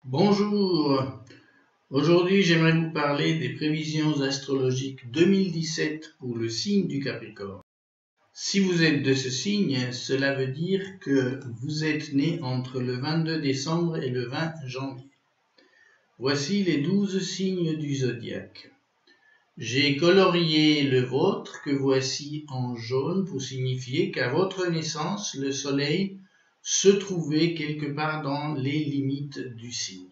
Bonjour, aujourd'hui j'aimerais vous parler des prévisions astrologiques 2017 pour le signe du Capricorne. Si vous êtes de ce signe, cela veut dire que vous êtes né entre le 22 décembre et le 20 janvier. Voici les 12 signes du zodiaque. J'ai colorié le vôtre que voici en jaune pour signifier qu'à votre naissance, le soleil se trouvait quelque part dans les limites du signe.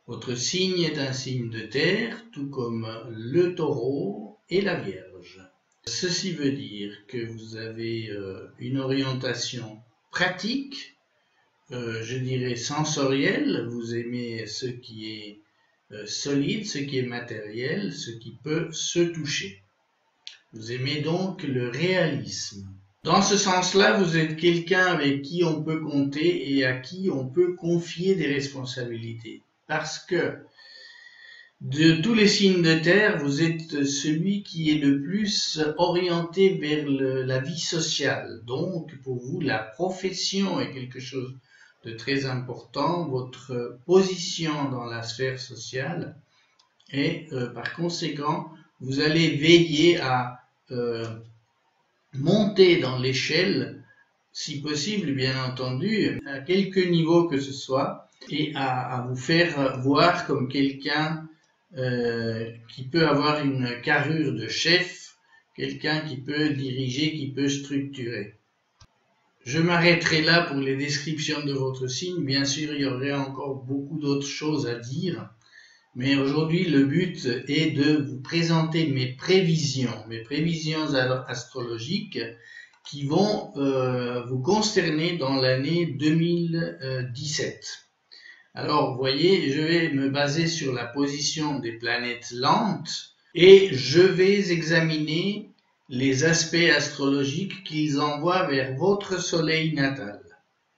Votre signe est un signe de terre, tout comme le taureau et la vierge. Ceci veut dire que vous avez une orientation pratique, je dirais sensorielle. Vous aimez ce qui est solide, ce qui est matériel, ce qui peut se toucher. Vous aimez donc le réalisme. Dans ce sens-là, vous êtes quelqu'un avec qui on peut compter et à qui on peut confier des responsabilités. Parce que de tous les signes de terre, vous êtes celui qui est le plus orienté vers la vie sociale. Donc, pour vous, la profession est quelque chose de très important, votre position dans la sphère sociale, et par conséquent, vous allez veiller à monter dans l'échelle, si possible bien entendu, à quelque niveau que ce soit, et à vous faire voir comme quelqu'un qui peut avoir une carrure de chef, quelqu'un qui peut diriger, qui peut structurer. Je m'arrêterai là pour les descriptions de votre signe. Bien sûr, il y aurait encore beaucoup d'autres choses à dire, mais aujourd'hui, le but est de vous présenter mes prévisions astrologiques qui vont vous concerner dans l'année 2017. Alors, vous voyez, je vais me baser sur la position des planètes lentes et je vais examiner les aspects astrologiques qu'ils envoient vers votre soleil natal.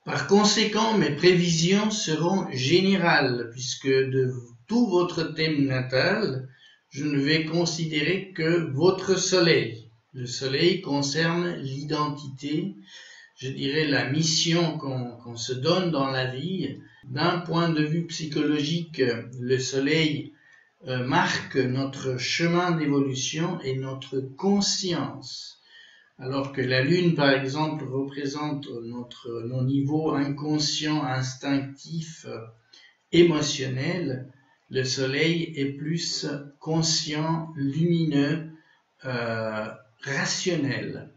Par conséquent, mes prévisions seront générales puisque de tout votre thème natal, je ne vais considérer que votre soleil. Le soleil concerne l'identité, je dirais la mission qu'on se donne dans la vie. D'un point de vue psychologique, le soleil marque notre chemin d'évolution et notre conscience. Alors que la lune, par exemple, représente nos niveaux inconscients, instinctifs, émotionnels, le soleil est plus conscient, lumineux, rationnel.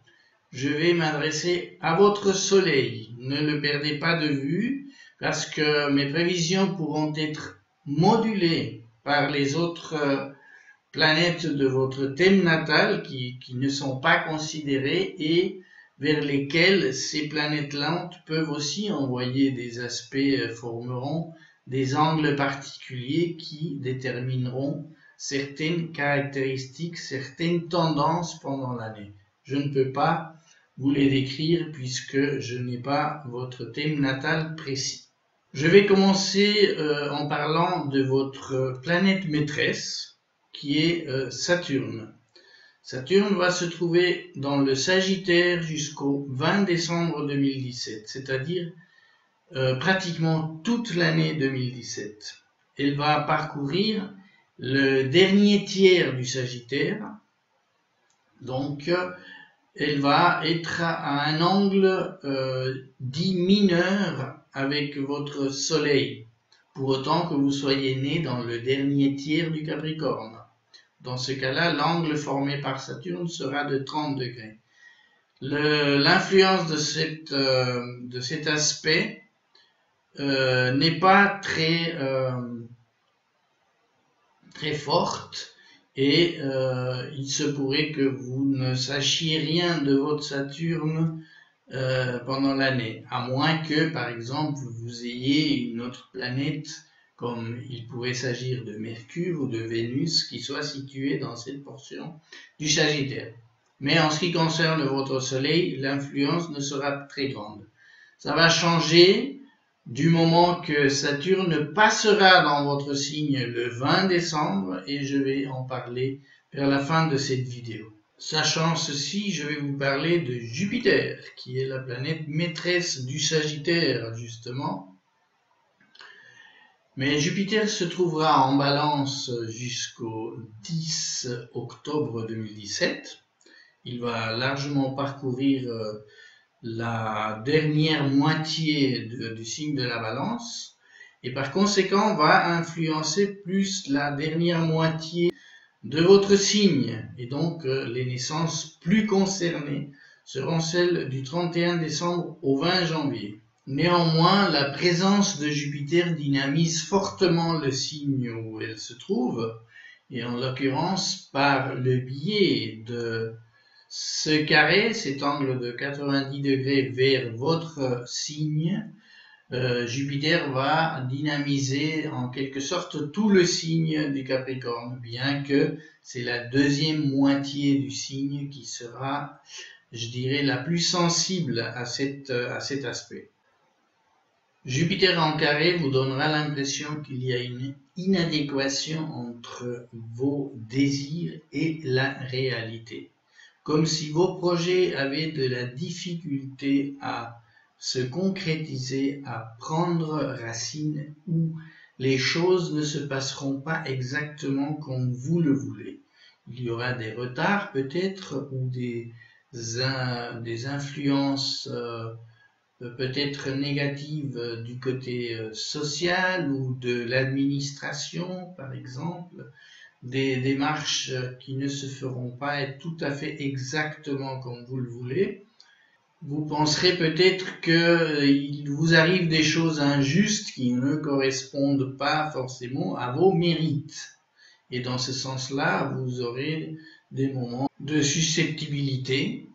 Je vais m'adresser à votre soleil. Ne le perdez pas de vue parce que mes prévisions pourront être modulées par les autres planètes de votre thème natal qui ne sont pas considérées et vers lesquelles ces planètes lentes peuvent aussi envoyer des aspects, formeront des angles particuliers qui détermineront certaines caractéristiques, certaines tendances pendant l'année. Je ne peux pas vous les décrire puisque je n'ai pas votre thème natal précis. Je vais commencer en parlant de votre planète maîtresse qui est Saturne. Saturne va se trouver dans le Sagittaire jusqu'au 20 décembre 2017, c'est-à-dire pratiquement toute l'année 2017. Elle va parcourir le dernier tiers du Sagittaire, donc elle va être à un angle dit mineur avec votre soleil, pour autant que vous soyez né dans le dernier tiers du Capricorne. Dans ce cas-là, l'angle formé par Saturne sera de 30 degrés. L'influence de cet aspect n'est pas très forte et il se pourrait que vous ne sachiez rien de votre Saturne pendant l'année, à moins que, par exemple, vous ayez une autre planète, comme il pourrait s'agir de Mercure ou de Vénus, qui soit située dans cette portion du Sagittaire. Mais en ce qui concerne votre Soleil, l'influence ne sera pas très grande. Ça va changer du moment que Saturne passera dans votre signe le 20 décembre, et je vais en parler vers la fin de cette vidéo. Sachant ceci, je vais vous parler de Jupiter, qui est la planète maîtresse du Sagittaire, justement. Mais Jupiter se trouvera en balance jusqu'au 10 octobre 2017. Il va largement parcourir la dernière moitié du signe de la balance et par conséquent va influencer plus la dernière moitié de votre signe. Et donc les naissances plus concernées seront celles du 31 décembre au 20 janvier. Néanmoins, la présence de Jupiter dynamise fortement le signe où elle se trouve, et en l'occurrence par le biais de ce carré, cet angle de 90 degrés vers votre signe, Jupiter va dynamiser en quelque sorte tout le signe du Capricorne, bien que c'est la deuxième moitié du signe qui sera, je dirais, la plus sensible à cet aspect. Jupiter en carré vous donnera l'impression qu'il y a une inadéquation entre vos désirs et la réalité. Comme si vos projets avaient de la difficulté à se concrétiser, à prendre racine, ou les choses ne se passeront pas exactement comme vous le voulez. Il y aura des retards peut-être, ou des influences peut-être négatives du côté social ou de l'administration, par exemple, des démarches qui ne se feront pas être tout à fait exactement comme vous le voulez. Vous penserez peut-être qu'il vous arrive des choses injustes qui ne correspondent pas forcément à vos mérites. Et dans ce sens-là, vous aurez des moments de susceptibilité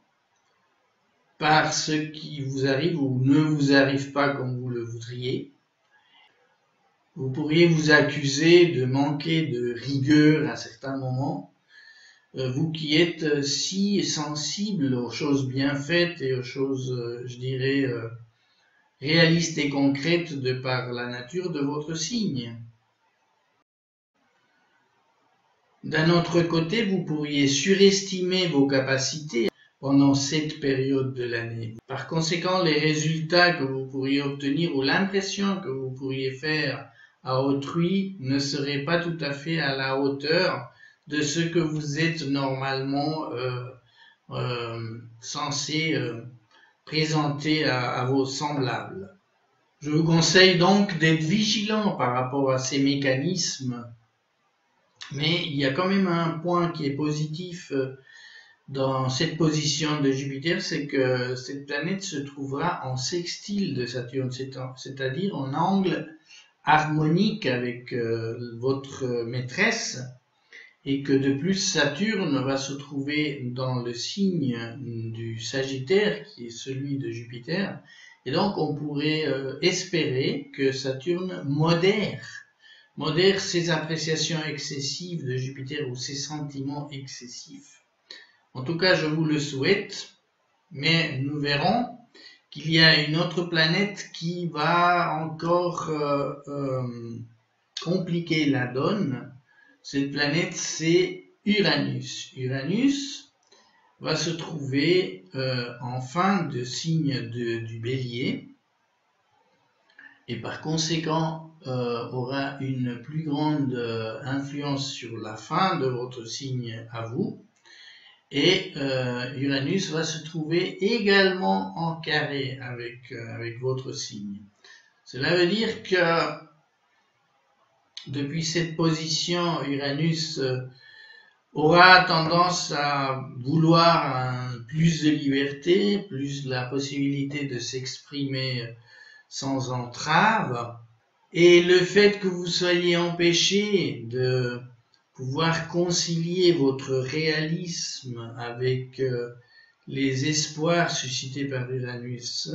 par ce qui vous arrive ou ne vous arrive pas comme vous le voudriez. Vous pourriez vous accuser de manquer de rigueur à certains moments, vous qui êtes si sensible aux choses bien faites et aux choses, je dirais, réalistes et concrètes de par la nature de votre signe. D'un autre côté, vous pourriez surestimer vos capacités pendant cette période de l'année. Par conséquent, les résultats que vous pourriez obtenir ou l'impression que vous pourriez faire à autrui ne seraient pas tout à fait à la hauteur de ce que vous êtes normalement censé présenter à vos semblables. Je vous conseille donc d'être vigilant par rapport à ces mécanismes, mais il y a quand même un point qui est positif dans cette position de Jupiter, c'est que cette planète se trouvera en sextile de Saturne, c'est-à-dire en angle harmonique avec votre maîtresse, et que de plus Saturne va se trouver dans le signe du Sagittaire, qui est celui de Jupiter, et donc on pourrait espérer que Saturne modère ses appréciations excessives de Jupiter ou ses sentiments excessifs. En tout cas, je vous le souhaite, mais nous verrons qu'il y a une autre planète qui va encore compliquer la donne. Cette planète, c'est Uranus. Uranus va se trouver en fin de signe du Bélier et par conséquent aura une plus grande influence sur la fin de votre signe à vous. Et Uranus va se trouver également en carré avec votre signe. Cela veut dire que depuis cette position, Uranus aura tendance à vouloir plus de liberté, plus la possibilité de s'exprimer sans entrave. Et le fait que vous soyez empêché de pouvoir concilier votre réalisme avec les espoirs suscités par Uranus,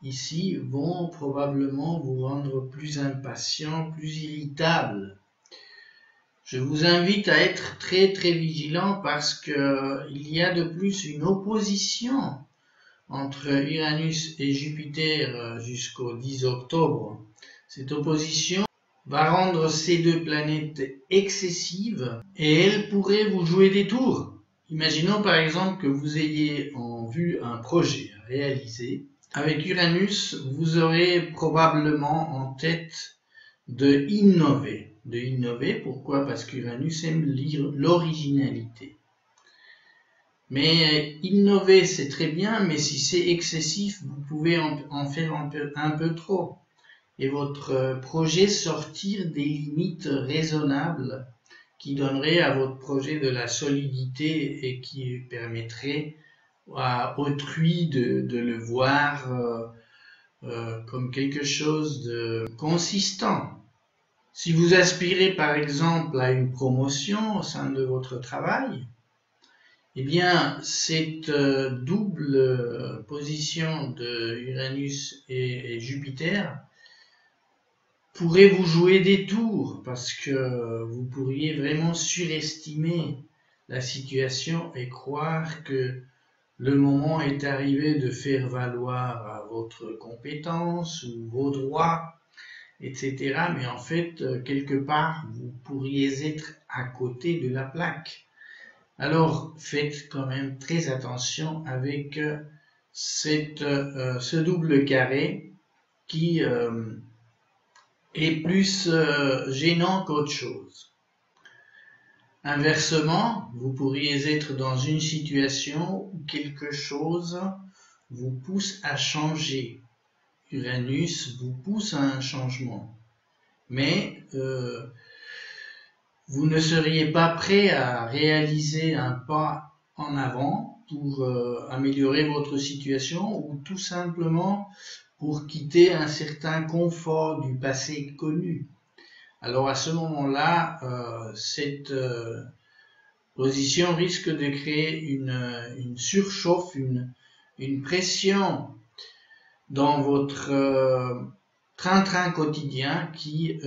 ici, vont probablement vous rendre plus impatient, plus irritable. Je vous invite à être très très vigilant parce que il y a de plus une opposition entre Uranus et Jupiter jusqu'au 10 octobre. Cette opposition va rendre ces deux planètes excessives et elles pourraient vous jouer des tours. Imaginons par exemple que vous ayez en vue un projet à réaliser. Avec Uranus, vous aurez probablement en tête de innover. De innover, pourquoi? Parce qu'Uranus aime l'originalité. Mais innover, c'est très bien, mais si c'est excessif, vous pouvez en faire un peu trop. Et votre projet sortir des limites raisonnables qui donneraient à votre projet de la solidité et qui permettrait à autrui de le voir comme quelque chose de consistant. Si vous aspirez par exemple à une promotion au sein de votre travail, eh bien cette double position de Uranus et Jupiter pourrait vous jouer des tours parce que vous pourriez vraiment surestimer la situation et croire que le moment est arrivé de faire valoir votre compétence ou vos droits, etc. Mais en fait, quelque part, vous pourriez être à côté de la plaque. Alors, faites quand même très attention avec ce double carré qui est plus gênant qu'autre chose. Inversement, vous pourriez être dans une situation où quelque chose vous pousse à changer. Uranus vous pousse à un changement. Mais vous ne seriez pas prêt à réaliser un pas en avant pour améliorer votre situation ou tout simplement pour quitter un certain confort du passé connu. Alors à ce moment-là, cette position risque de créer une surchauffe, une pression dans votre train-train quotidien qui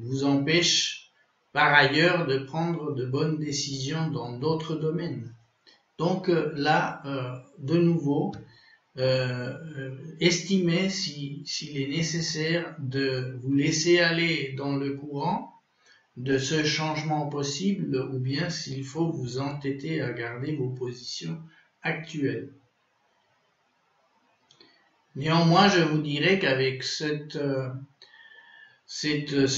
vous empêche par ailleurs de prendre de bonnes décisions dans d'autres domaines. Donc là, de nouveau, estimez s'il est nécessaire de vous laisser aller dans le courant de ce changement possible ou bien s'il faut vous entêter à garder vos positions actuelles. Néanmoins, je vous dirais qu'avec ce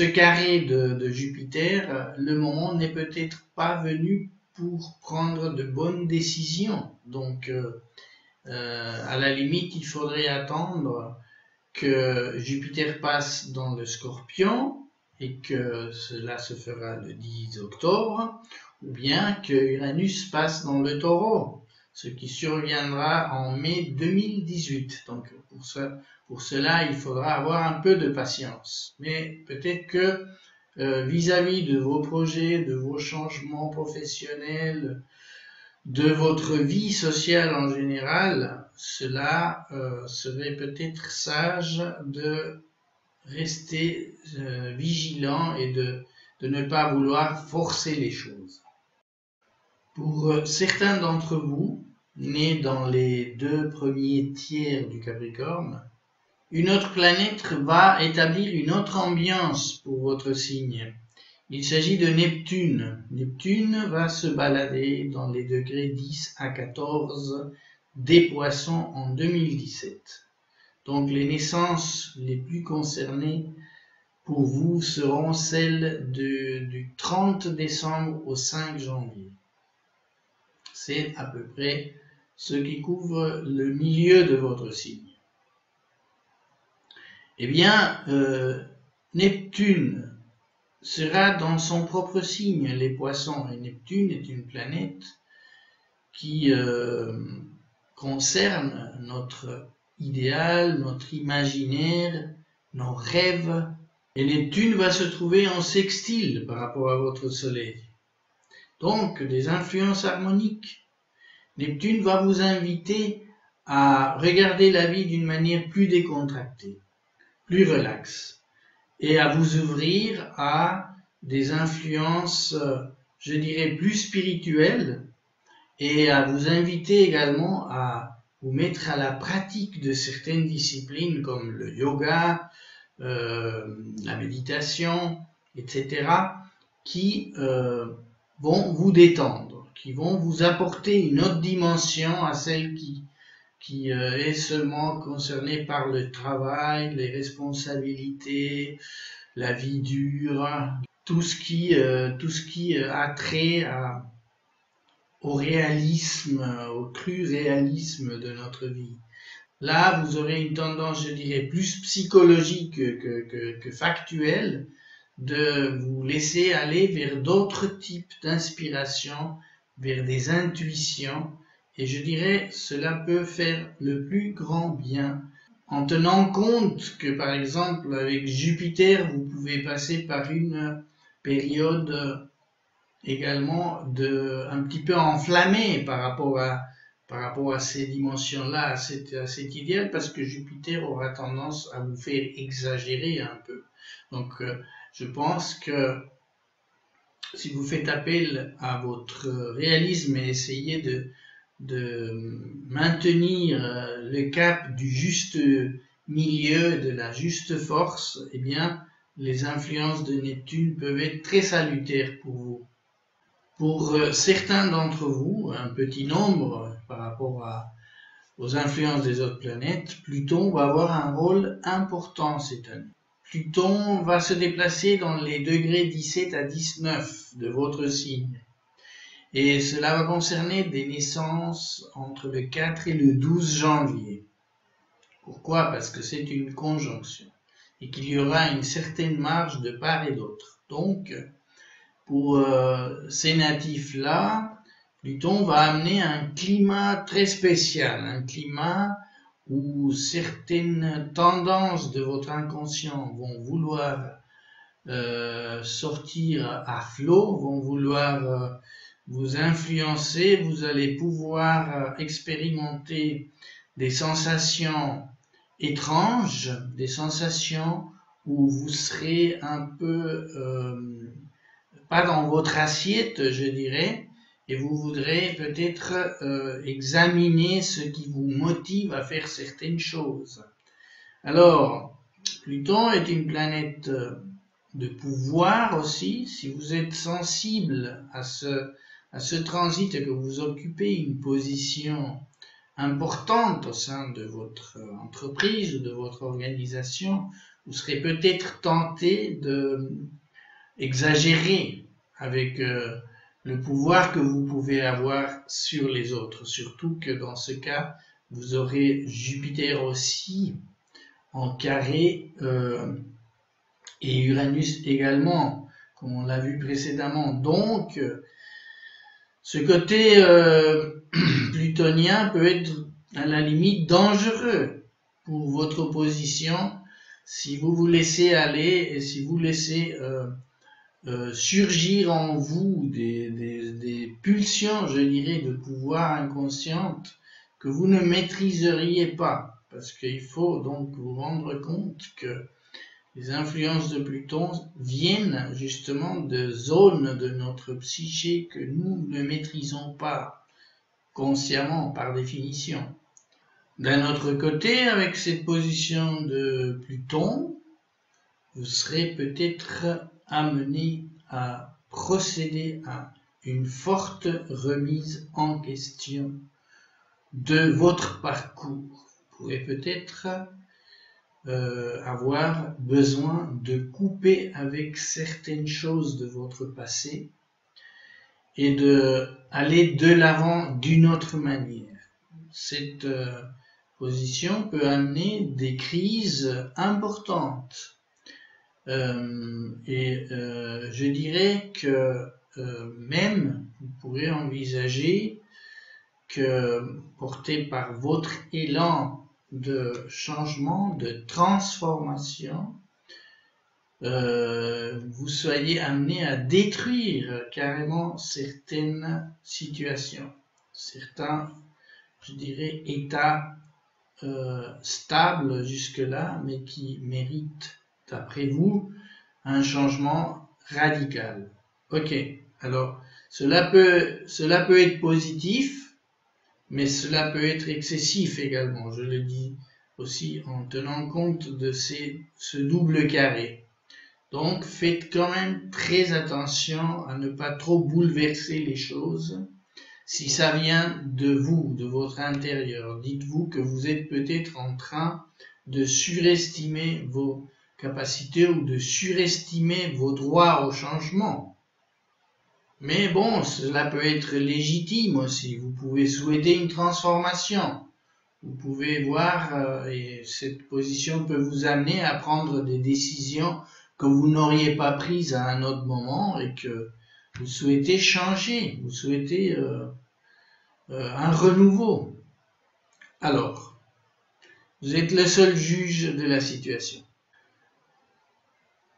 carré de Jupiter, le moment n'est peut-être pas venu pour prendre de bonnes décisions. Donc, à la limite, il faudrait attendre que Jupiter passe dans le Scorpion et que cela se fera le 10 octobre, ou bien que Uranus passe dans le Taureau, ce qui surviendra en mai 2018. Donc pour cela, il faudra avoir un peu de patience. Mais peut-être que vis-à-vis de vos projets, de vos changements professionnels, de votre vie sociale en général, cela serait peut-être sage de rester vigilant et de ne pas vouloir forcer les choses. Pour certains d'entre vous, nés dans les 2 premiers tiers du Capricorne, une autre planète va établir une autre ambiance pour votre signe. Il s'agit de Neptune. Neptune va se balader dans les degrés 10 à 14 des Poissons en 2017. Donc les naissances les plus concernées pour vous seront celles du 30 décembre au 5 janvier. C'est à peu près ce qui couvre le milieu de votre signe. Eh bien, Neptune sera dans son propre signe, les Poissons. Et Neptune est une planète qui concerne notre idéal, notre imaginaire, nos rêves. Et Neptune va se trouver en sextile par rapport à votre Soleil. Donc, des influences harmoniques. Neptune va vous inviter à regarder la vie d'une manière plus décontractée, plus relaxe, et à vous ouvrir à des influences, je dirais, plus spirituelles, et à vous inviter également à vous mettre à la pratique de certaines disciplines comme le yoga, la méditation, etc., qui vont vous détendre, qui vont vous apporter une autre dimension à celle qui est seulement concernée par le travail, les responsabilités, la vie dure, tout ce qui a trait au réalisme, au cru réalisme de notre vie. Là, vous aurez une tendance, je dirais, plus psychologique que factuelle, de vous laisser aller vers d'autres types d'inspiration, vers des intuitions, et je dirais, cela peut faire le plus grand bien, en tenant compte que, par exemple, avec Jupiter, vous pouvez passer par une période également un petit peu enflammée par rapport à ces dimensions-là, à cet idéal, parce que Jupiter aura tendance à vous faire exagérer un peu. Donc, je pense que si vous faites appel à votre réalisme et essayez de maintenir le cap du juste milieu, de la juste force, eh bien, les influences de Neptune peuvent être très salutaires pour vous. Pour certains d'entre vous, un petit nombre par rapport aux influences des autres planètes, Pluton va avoir un rôle important cette année. Pluton va se déplacer dans les degrés 17 à 19 de votre signe. Et cela va concerner des naissances entre le 4 et le 12 janvier. Pourquoi? Parce que c'est une conjonction et qu'il y aura une certaine marge de part et d'autre. Donc, pour ces natifs-là, Pluton va amener un climat très spécial, un climat où certaines tendances de votre inconscient vont vouloir sortir à flot, vont vouloir vous influencer, vous allez pouvoir expérimenter des sensations étranges, des sensations où vous serez un peu pas dans votre assiette, je dirais, et vous voudrez peut-être examiner ce qui vous motive à faire certaines choses. Alors, Pluton est une planète de pouvoir aussi. Si vous êtes sensible à ce transit et que vous occupez une position importante au sein de votre entreprise ou de votre organisation, vous serez peut-être tenté de exagérer avec le pouvoir que vous pouvez avoir sur les autres. Surtout que dans ce cas, vous aurez Jupiter aussi en carré et Uranus également, comme on l'a vu précédemment. Donc, ce côté plutonien peut être à la limite dangereux pour votre position si vous vous laissez aller et si vous laissez surgir en vous des pulsions, je dirais, de pouvoir inconscientes que vous ne maîtriseriez pas. Parce qu'il faut donc vous rendre compte que les influences de Pluton viennent justement de zones de notre psyché que nous ne maîtrisons pas consciemment par définition. D'un autre côté, avec cette position de Pluton, vous serez peut-être amené à procéder à une forte remise en question de votre parcours. Vous pourrez peut-être avoir besoin de couper avec certaines choses de votre passé et de aller de l'avant d'une autre manière. Cette position peut amener des crises importantes. Je dirais que même vous pourrez envisager que, porté par votre élan de changement, de transformation, vous soyez amené à détruire carrément certaines situations, certains, je dirais, états stables jusque-là, mais qui méritent, d'après vous, un changement radical. Ok, alors cela peut être positif, mais cela peut être excessif également, je le dis aussi en tenant compte de ce double carré. Donc faites quand même très attention à ne pas trop bouleverser les choses. Si ça vient de vous, de votre intérieur, dites-vous que vous êtes peut-être en train de surestimer vos capacité ou de surestimer vos droits au changement. Mais bon, cela peut être légitime aussi. Vous pouvez souhaiter une transformation. Vous pouvez voir, et cette position peut vous amener à prendre des décisions que vous n'auriez pas prises à un autre moment et que vous souhaitez changer, vous souhaitez un renouveau. Alors, vous êtes le seul juge de la situation.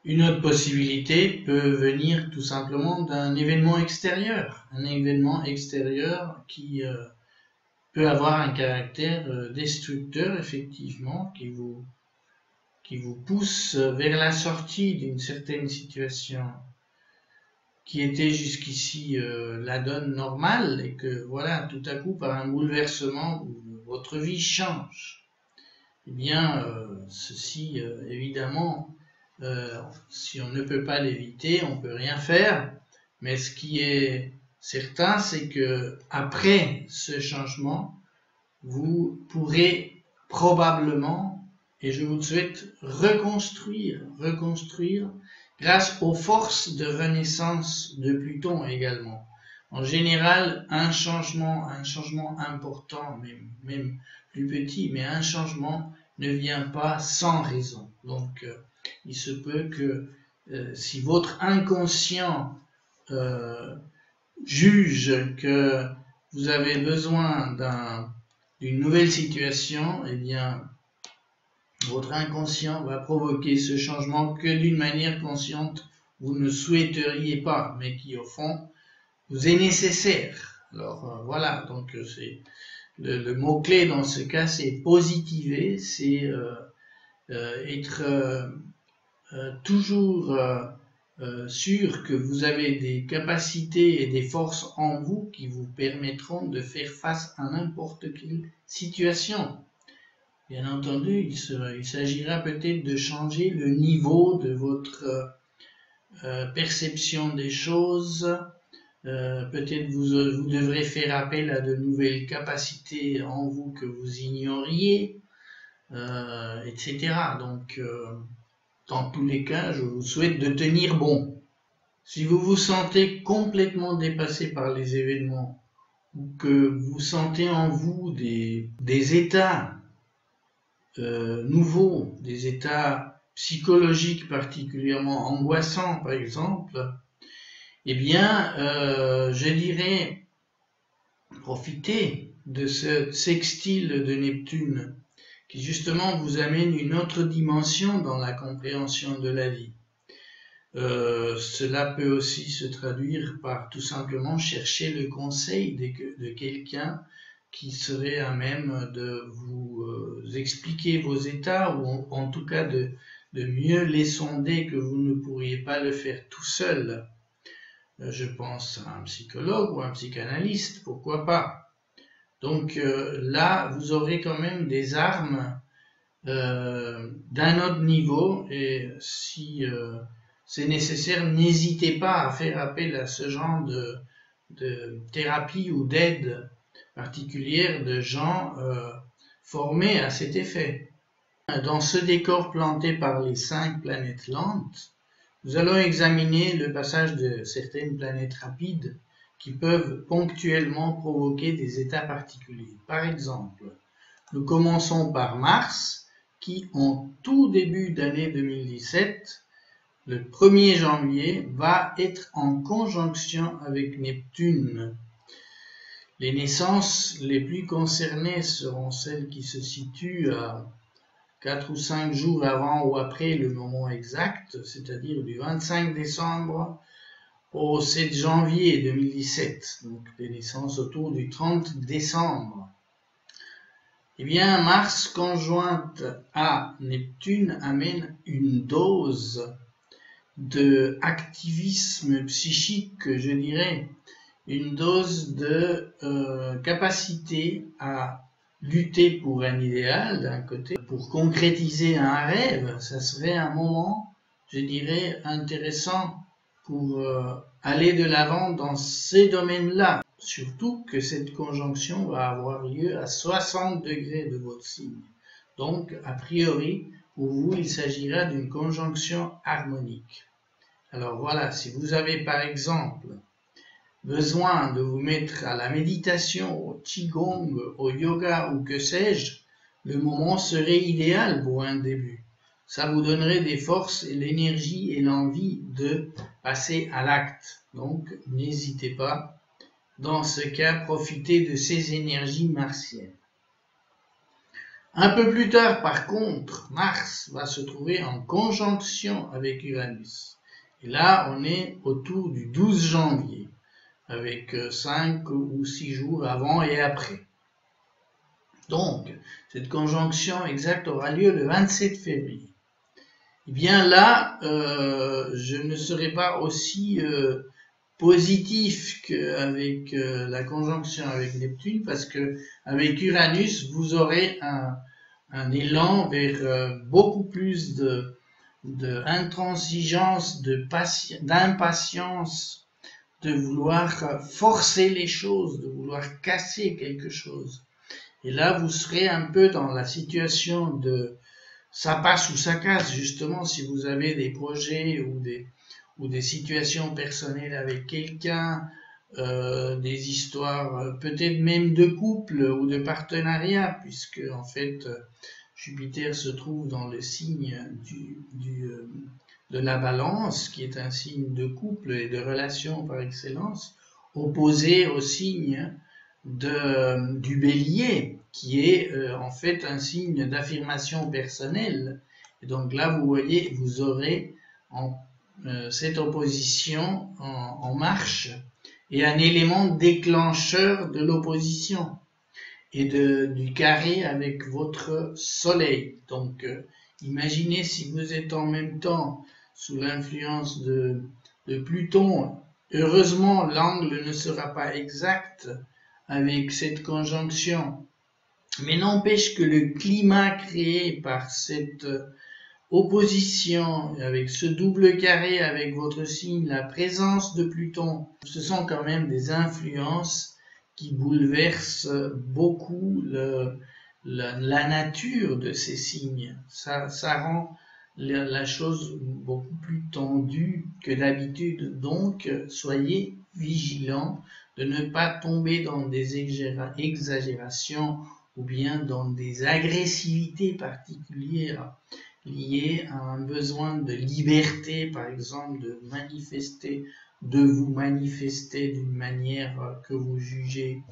Une autre possibilité peut venir tout simplement d'un événement extérieur. Un événement extérieur qui peut avoir un caractère destructeur, effectivement, qui vous pousse vers la sortie d'une certaine situation qui était jusqu'ici la donne normale et que, voilà, tout à coup, par un bouleversement, votre vie change. Eh bien, ceci, évidemment, si on ne peut pas l'éviter, on ne peut rien faire, mais ce qui est certain, c'est que après ce changement, vous pourrez probablement, et je vous le souhaite, reconstruire grâce aux forces de renaissance de Pluton également. En général, un changement important, même plus petit, mais un changement ne vient pas sans raison. Donc, il se peut que si votre inconscient juge que vous avez besoin d'une nouvelle situation, eh bien, votre inconscient va provoquer ce changement que d'une manière consciente vous ne souhaiteriez pas, mais qui au fond vous est nécessaire. Alors voilà, donc c'est le mot-clé dans ce cas, c'est positiver, c'est être toujours sûr que vous avez des capacités et des forces en vous qui vous permettront de faire face à n'importe quelle situation. Bien entendu, il s'agira peut-être de changer le niveau de votre perception des choses. Peut-être vous devrez faire appel à de nouvelles capacités en vous que vous ignoriez, etc. Donc, dans tous les cas, je vous souhaite de tenir bon. Si vous vous sentez complètement dépassé par les événements, ou que vous sentez en vous des états nouveaux, des états psychologiques particulièrement angoissants par exemple, eh bien, je dirais, profitez de ce sextile de Neptune qui justement vous amène une autre dimension dans la compréhension de la vie. Cela peut aussi se traduire par tout simplement chercher le conseil de quelqu'un qui serait à même de vous expliquer vos états ou en tout cas de mieux les sonder que vous ne pourriez pas le faire tout seul. Je pense à un psychologue ou un psychanalyste, pourquoi pas. Donc là, vous aurez quand même des armes d'un autre niveau et si c'est nécessaire, n'hésitez pas à faire appel à ce genre de thérapie ou d'aide particulière de gens formés à cet effet. Dans ce décor planté par les 5 planètes lentes, nous allons examiner le passage de certaines planètes rapides qui peuvent ponctuellement provoquer des états particuliers. Par exemple, nous commençons par Mars qui, en tout début d'année 2017, le 1er janvier, va être en conjonction avec Neptune. Les naissances les plus concernées seront celles qui se situent à 4 ou 5 jours avant ou après le moment exact, c'est-à-dire du 25 décembre au 7 janvier 2017, donc des naissances autour du 30 décembre. Eh bien, Mars conjointe à Neptune amène une dose de activisme psychique, je dirais, une dose de capacité à lutter pour un idéal d'un côté, pour concrétiser un rêve. Ça serait un moment, je dirais, intéressant pour aller de l'avant dans ces domaines-là. Surtout que cette conjonction va avoir lieu à 60 degrés de votre signe. Donc, a priori, Pour vous, il s'agira d'une conjonction harmonique. Alors voilà, si vous avez par exemple besoin de vous mettre à la méditation, au qigong, au yoga ou que sais-je, le moment serait idéal pour un début. Ça vous donnerait des forces et l'énergie et l'envie de passer à l'acte. Donc, n'hésitez pas. Dans ce cas, profitez de ces énergies martiennes. Un peu plus tard, par contre, Mars va se trouver en conjonction avec Uranus. Et là, on est autour du 12 janvier, avec 5 ou 6 jours avant et après. Donc, cette conjonction exacte aura lieu le 27 février. Eh bien là, je ne serai pas aussi positif qu'avec la conjonction avec Neptune, parce que avec Uranus, vous aurez un élan vers beaucoup plus d'intransigeance, d'impatience, de vouloir forcer les choses, de vouloir casser quelque chose. Et là, vous serez un peu dans la situation de ça passe ou ça casse, justement, si vous avez des projets ou des situations personnelles avec quelqu'un, des histoires peut-être même de couple ou de partenariat, puisque en fait Jupiter se trouve dans le signe de la Balance, qui est un signe de couple et de relation par excellence, opposé au signe du Bélier, qui est en fait un signe d'affirmation personnelle. Et donc là, vous voyez, vous aurez cette opposition en marche et un élément déclencheur de l'opposition et du carré avec votre soleil. Donc imaginez si vous êtes en même temps sous l'influence de Pluton. Heureusement, l'angle ne sera pas exact avec cette conjonction, mais n'empêche que le climat créé par cette opposition, avec ce double carré avec votre signe, la présence de Pluton, ce sont quand même des influences qui bouleversent beaucoup la nature de ces signes. Ça rend la chose beaucoup plus tendue que d'habitude. Donc, soyez vigilants de ne pas tomber dans des exagérations ou bien dans des agressivités particulières liées à un besoin de liberté, par exemple, de vous manifester d'une manière que vous jugez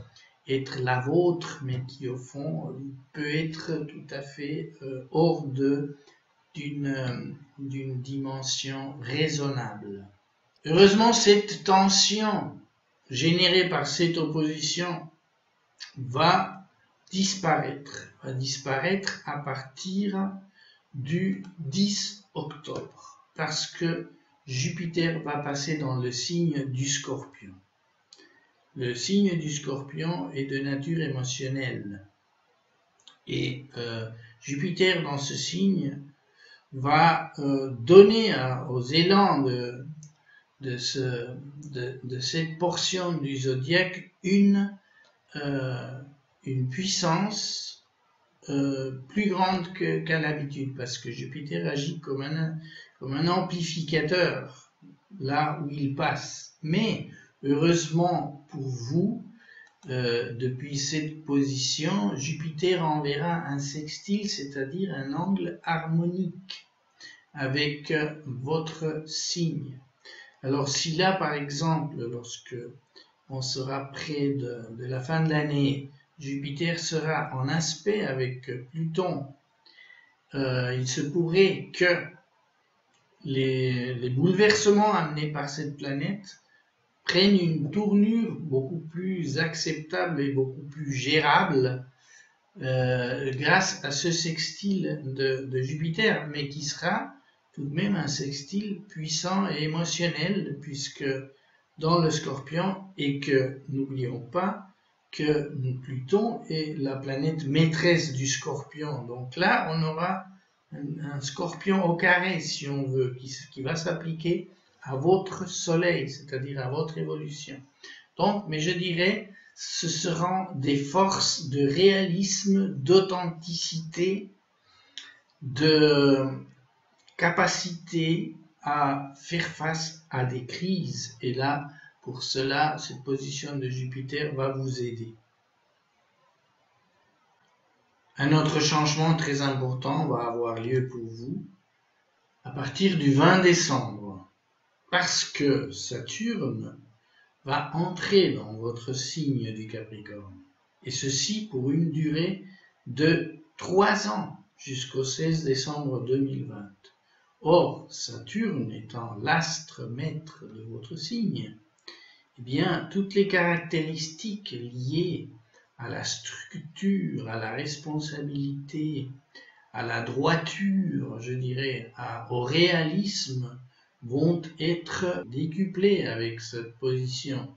être la vôtre, mais qui au fond peut être tout à fait hors d'une dimension raisonnable. Heureusement, cette tension générée par cette opposition va disparaître à partir du 10 octobre, parce que Jupiter va passer dans le signe du Scorpion. Le signe du Scorpion est de nature émotionnelle. Et Jupiter dans ce signe va donner aux élans de cette portion du zodiaque une puissance plus grande qu'à l'habitude, parce que Jupiter agit comme un amplificateur là où il passe. Mais heureusement pour vous, depuis cette position, Jupiter enverra un sextile, c'est-à-dire un angle harmonique avec votre signe. Alors si là, par exemple, lorsque on sera près de la fin de l'année, Jupiter sera en aspect avec Pluton, il se pourrait que les bouleversements amenés par cette planète prennent une tournure beaucoup plus acceptable et beaucoup plus gérable grâce à ce sextile de Jupiter, mais qui sera tout de même un sextile puissant et émotionnel, puisque dans le Scorpion, et que n'oublions pas que Pluton est la planète maîtresse du Scorpion. Donc là, on aura un Scorpion au carré, si on veut, qui va s'appliquer à votre soleil, c'est-à-dire à votre évolution. Donc, mais je dirais, ce seront des forces de réalisme, d'authenticité, de capacité à faire face à des crises. Et là, pour cela, cette position de Jupiter va vous aider. Un autre changement très important va avoir lieu pour vous à partir du 20 décembre, parce que Saturne va entrer dans votre signe du Capricorne, et ceci pour une durée de 3 ans, jusqu'au 16 décembre 2020. Or, Saturne étant l'astre maître de votre signe, eh bien, toutes les caractéristiques liées à la structure, à la responsabilité, à la droiture, je dirais, au réalisme, vont être décuplées avec cette position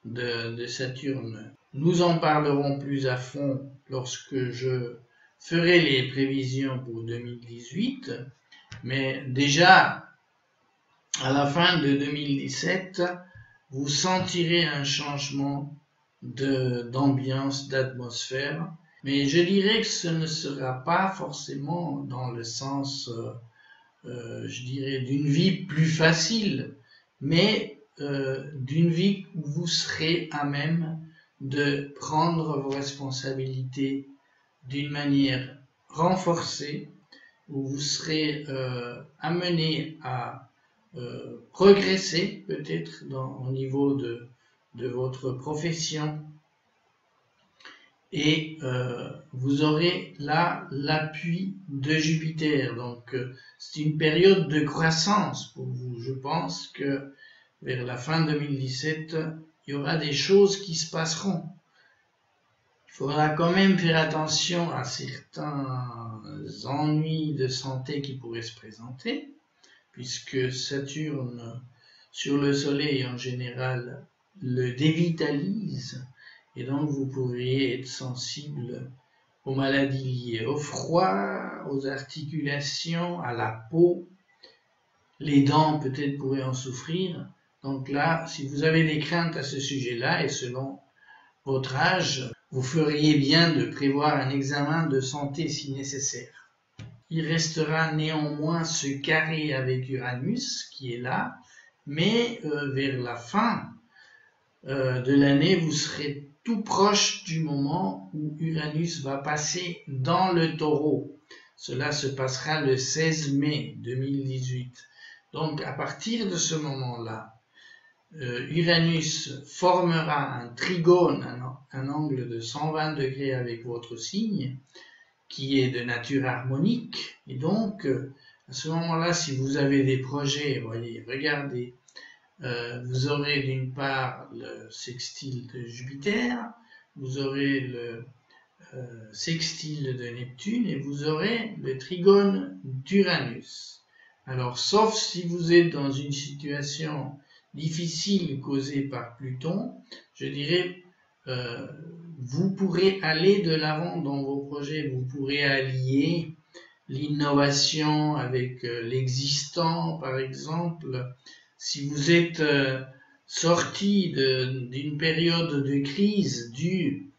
de Saturne. Nous en parlerons plus à fond lorsque je ferai les prévisions pour 2018, mais déjà, à la fin de 2017, vous sentirez un changement d'ambiance, d'atmosphère, mais je dirais que ce ne sera pas forcément dans le sens, je dirais, d'une vie plus facile, mais d'une vie où vous serez à même de prendre vos responsabilités d'une manière renforcée, où vous serez amené à progresser peut-être au niveau de votre profession, et vous aurez là l'appui de Jupiter. Donc c'est une période de croissance pour vous. Je pense que vers la fin 2017, il y aura des choses qui se passeront. Il faudra quand même faire attention à certains ennuis de santé qui pourraient se présenter, puisque Saturne sur le Soleil en général le dévitalise, et donc vous pourriez être sensible aux maladies liées au froid, aux articulations, à la peau. Les dents peut-être pourraient en souffrir. Donc là, si vous avez des craintes à ce sujet-là, et selon votre âge, vous feriez bien de prévoir un examen de santé si nécessaire. Il restera néanmoins ce carré avec Uranus qui est là, mais vers la fin de l'année, vous serez tout proche du moment où Uranus va passer dans le Taureau. Cela se passera le 16 mai 2018. Donc à partir de ce moment-là, Uranus formera un trigone, un angle de 120 degrés avec votre signe, qui est de nature harmonique. Et donc, à ce moment-là, si vous avez des projets, voyez, regardez, vous aurez d'une part le sextile de Jupiter, vous aurez le sextile de Neptune, et vous aurez le trigone d'Uranus. Alors, sauf si vous êtes dans une situation difficile causée par Pluton, je dirais, vous pourrez aller de l'avant dans vos projets, vous pourrez allier l'innovation avec l'existant, par exemple. Si vous êtes sorti d'une période de crise due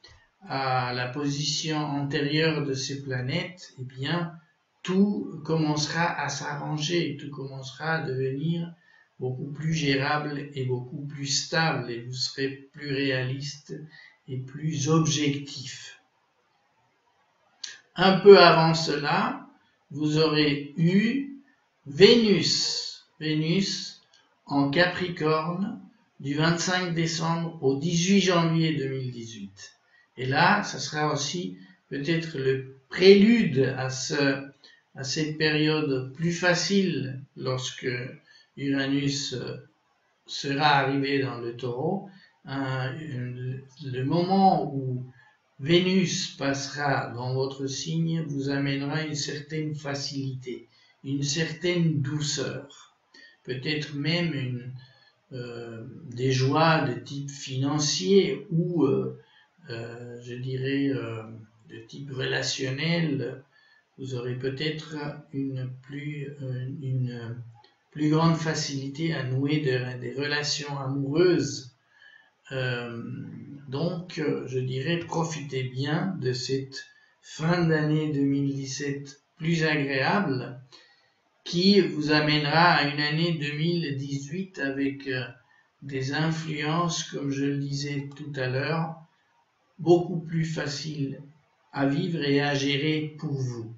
à la position antérieure de ces planètes, eh bien, tout commencera à s'arranger, tout commencera à devenir beaucoup plus gérable et beaucoup plus stable, et vous serez plus réaliste et plus objectif. Un peu avant cela, vous aurez eu Vénus en Capricorne du 25 décembre au 18 janvier 2018. Et là, ça sera aussi peut-être le prélude à cette période plus facile lorsque Uranus sera arrivé dans le Taureau. Le moment où Vénus passera dans votre signe vous amènera une certaine facilité, une certaine douceur, peut-être même des joies de type financier ou, je dirais, de type relationnel. Vous aurez peut-être une plus grande facilité à nouer des relations amoureuses. Donc, je dirais, profitez bien de cette fin d'année 2017 plus agréable, qui vous amènera à une année 2018 avec des influences, comme je le disais tout à l'heure, beaucoup plus faciles à vivre et à gérer pour vous.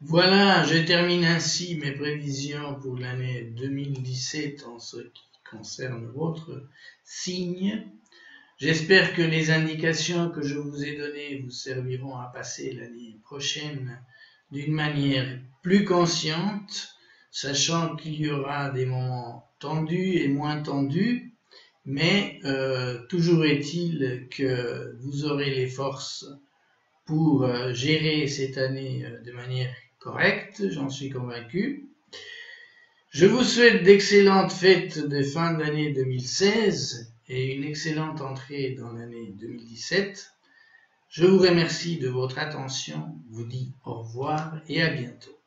Voilà, je termine ainsi mes prévisions pour l'année 2017 en ce qui concerne votre signe. J'espère que les indications que je vous ai données vous serviront à passer l'année prochaine d'une manière plus consciente, sachant qu'il y aura des moments tendus et moins tendus, mais toujours est-il que vous aurez les forces pour gérer cette année de manière correcte, j'en suis convaincu. Je vous souhaite d'excellentes fêtes de fin d'année 2016 et une excellente entrée dans l'année 2017. Je vous remercie de votre attention, vous dis au revoir et à bientôt.